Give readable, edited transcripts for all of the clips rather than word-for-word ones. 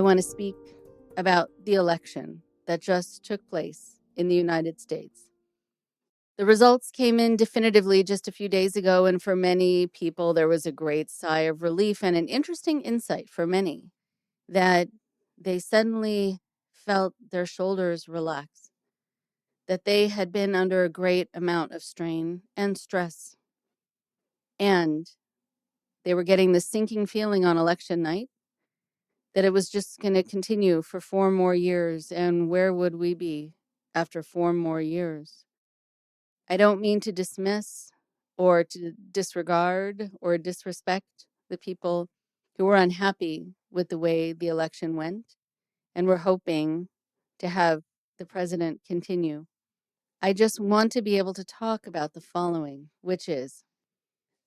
I want to speak about the election that just took place in the United States. The results came in definitively just a few days ago, and for many people, there was a great sigh of relief and an interesting insight for many that they suddenly felt their shoulders relax, that they had been under a great amount of strain and stress, and they were getting the sinking feeling on election night that it was just going to continue for 4 more years, and where would we be after 4 more years? I don't mean to dismiss or to disregard or disrespect the people who were unhappy with the way the election went and were hoping to have the president continue. I just want to be able to talk about the following, which is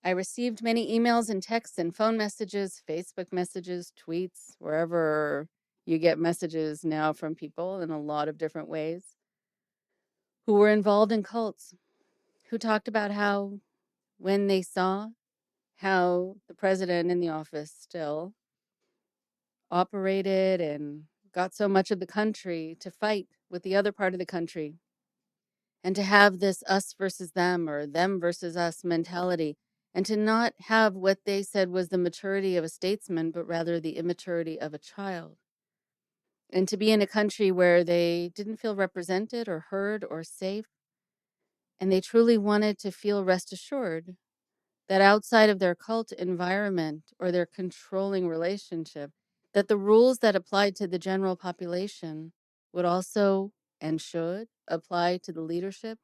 I received many emails and texts and phone messages, Facebook messages, tweets, wherever you get messages now from people in a lot of different ways, who were involved in cults, who talked about how when they saw how the president in the office still operated and got so much of the country to fight with the other part of the country and to have this us versus them or them versus us mentality, and to not have what they said was the maturity of a statesman, but rather the immaturity of a child. And to be in a country where they didn't feel represented or heard or safe, and they truly wanted to feel rest assured that outside of their cult environment or their controlling relationship, that the rules that applied to the general population would also and should apply to the leadership,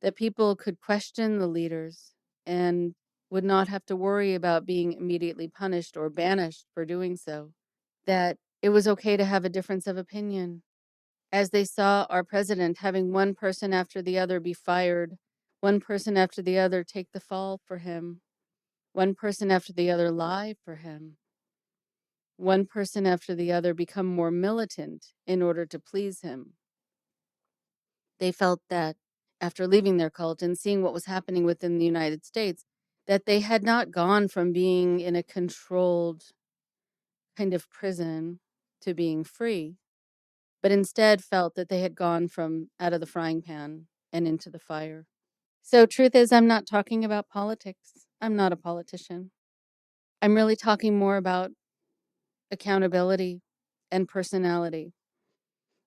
that people could question the leaders and would not have to worry about being immediately punished or banished for doing so, that it was okay to have a difference of opinion. As they saw our president having one person after the other be fired, one person after the other take the fall for him, one person after the other lie for him, one person after the other become more militant in order to please him. They felt that after leaving their cult and seeing what was happening within the United States, that they had not gone from being in a controlled kind of prison to being free, but instead felt that they had gone from out of the frying pan and into the fire. So, truth is, I'm not talking about politics. I'm not a politician. I'm really talking more about accountability and personality.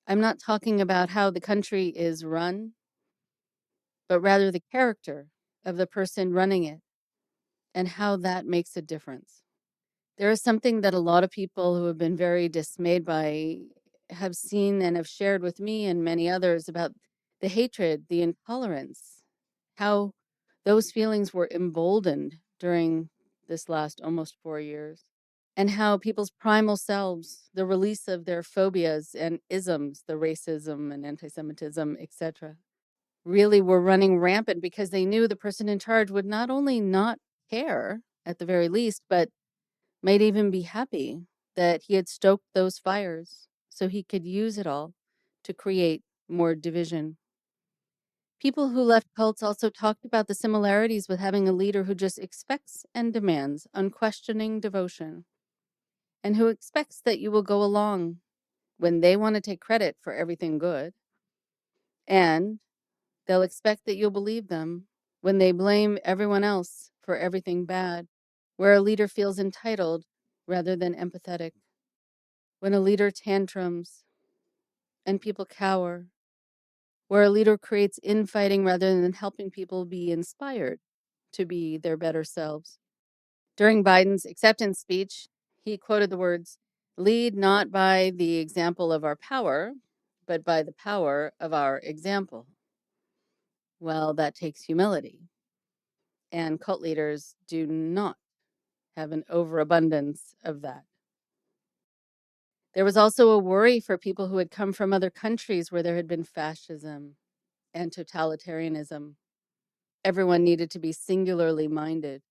I'm not talking about how the country is run, but rather the character of the person running it and how that makes a difference. There is something that a lot of people who have been very dismayed by have seen and have shared with me and many others about the hatred, the intolerance, how those feelings were emboldened during this last almost 4 years, and how people's primal selves, the release of their phobias and isms, the racism and anti-Semitism, etc., really were running rampant because they knew the person in charge would not only not care, at the very least, but might even be happy that he had stoked those fires so he could use it all to create more division. People who left cults also talked about the similarities with having a leader who just expects and demands unquestioning devotion and who expects that you will go along when they want to take credit for everything good, and they'll expect that you'll believe them when they blame everyone else for everything bad, where a leader feels entitled rather than empathetic, when a leader tantrums and people cower, where a leader creates infighting rather than helping people be inspired to be their better selves. During Biden's acceptance speech, he quoted the words, "Lead not by the example of our power, but by the power of our example." Well, that takes humility. And cult leaders do not have an overabundance of that. There was also a worry for people who had come from other countries where there had been fascism and totalitarianism. Everyone needed to be singularly minded.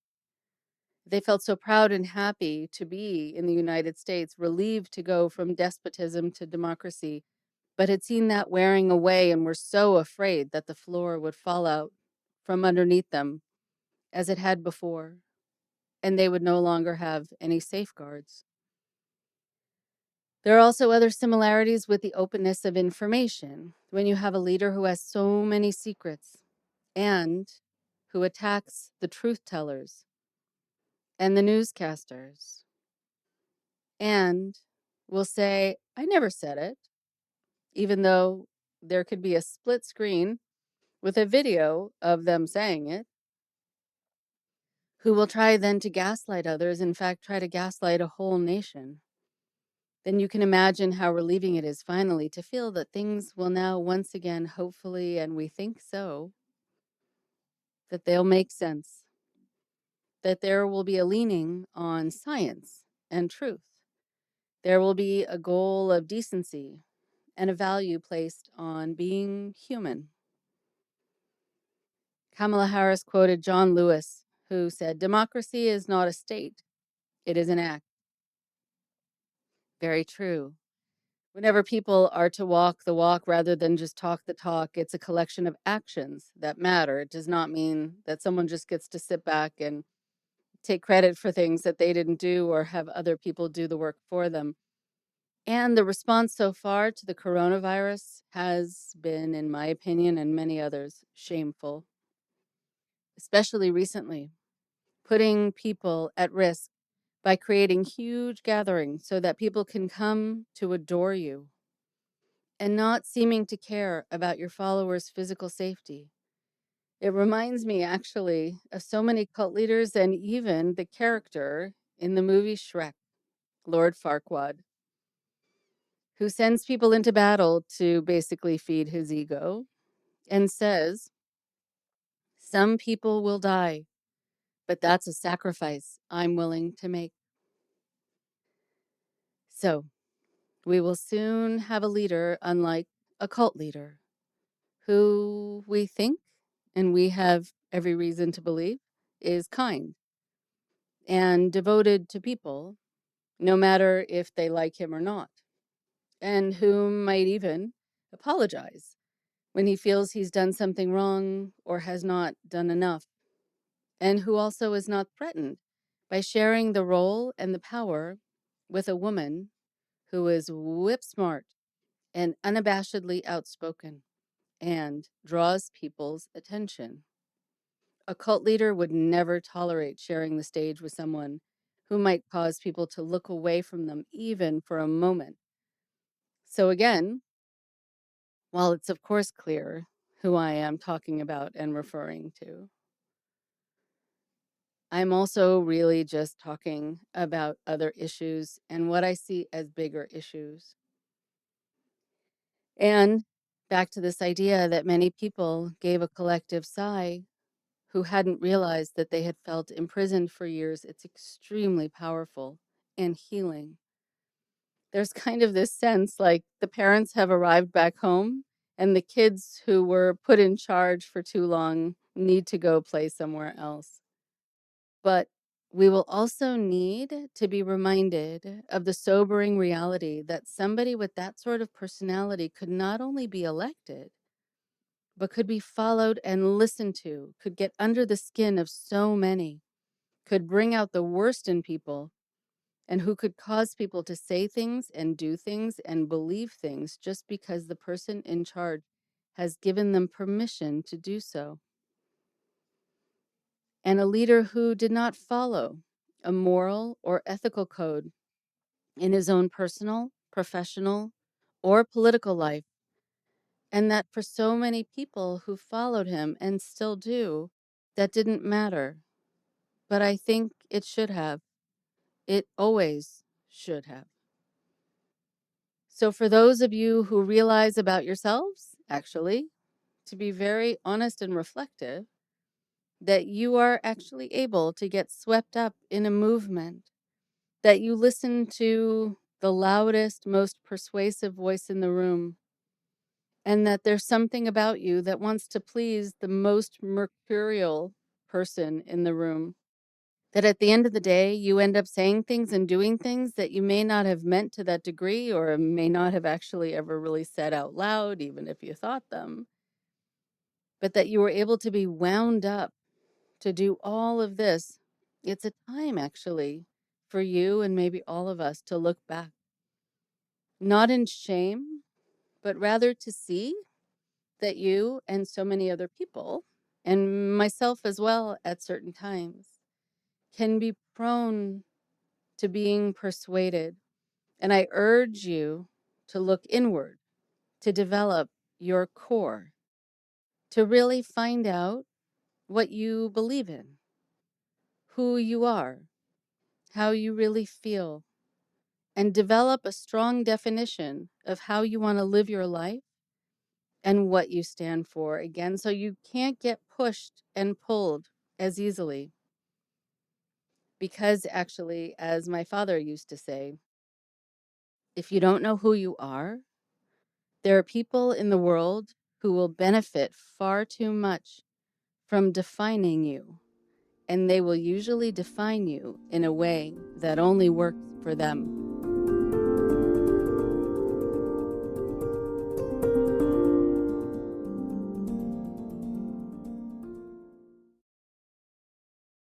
They felt so proud and happy to be in the United States, relieved to go from despotism to democracy, but had seen that wearing away and were so afraid that the floor would fall out from underneath them as it had before, and they would no longer have any safeguards. There are also other similarities with the openness of information. When you have a leader who has so many secrets and who attacks the truth tellers and the newscasters and will say, I never said it, even though there could be a split screen with a video of them saying it, who will try then to gaslight others, in fact, try to gaslight a whole nation. Then you can imagine how relieving it is finally to feel that things will now once again, hopefully, and we think so, that they'll make sense, that there will be a leaning on science and truth. There will be a goal of decency and a value placed on being human. Kamala Harris quoted John Lewis, who said, "Democracy is not a state, it is an act." Very true. Whenever people are to walk the walk rather than just talk the talk, it's a collection of actions that matter. It does not mean that someone just gets to sit back and take credit for things that they didn't do or have other people do the work for them. And the response so far to the coronavirus has been, in my opinion and many others, shameful, especially recently, putting people at risk by creating huge gatherings so that people can come to adore you and not seeming to care about your followers' physical safety. It reminds me actually of so many cult leaders and even the character in the movie Shrek, Lord Farquaad, who sends people into battle to basically feed his ego and says, some people will die, but that's a sacrifice I'm willing to make. So we will soon have a leader unlike a cult leader who we think and we have every reason to believe is kind and devoted to people, no matter if they like him or not, and who might even apologize when he feels he's done something wrong or has not done enough, and who also is not threatened by sharing the role and the power with a woman who is whip smart and unabashedly outspoken and draws people's attention. A cult leader would never tolerate sharing the stage with someone who might cause people to look away from them even for a moment. So again, while it's of course clear who I am talking about and referring to, I'm also really just talking about other issues and what I see as bigger issues. And back to this idea that many people gave a collective sigh who hadn't realized that they had felt imprisoned for years. It's extremely powerful and healing. There's kind of this sense like the parents have arrived back home and the kids who were put in charge for too long need to go play somewhere else. But we will also need to be reminded of the sobering reality that somebody with that sort of personality could not only be elected, but could be followed and listened to, could get under the skin of so many, could bring out the worst in people, and who could cause people to say things and do things and believe things just because the person in charge has given them permission to do so. And a leader who did not follow a moral or ethical code in his own personal, professional, or political life. And that for so many people who followed him and still do, that didn't matter. But I think it should have. It always should have. So, for those of you who realize about yourselves, actually, to be very honest and reflective, that you are actually able to get swept up in a movement, that you listen to the loudest, most persuasive voice in the room, and that there's something about you that wants to please the most mercurial person in the room. That at the end of the day, you end up saying things and doing things that you may not have meant to that degree or may not have actually ever really said out loud, even if you thought them. But that you were able to be wound up to do all of this. It's a time, actually, for you and maybe all of us to look back not in shame, but rather to see that you and so many other people, and myself as well at certain times, can be prone to being persuaded. And I urge you to look inward, to develop your core, to really find out what you believe in, who you are, how you really feel, and develop a strong definition of how you want to live your life and what you stand for. Again, so you can't get pushed and pulled as easily. Because actually, as my father used to say, if you don't know who you are, there are people in the world who will benefit far too much from defining you, and they will usually define you in a way that only works for them.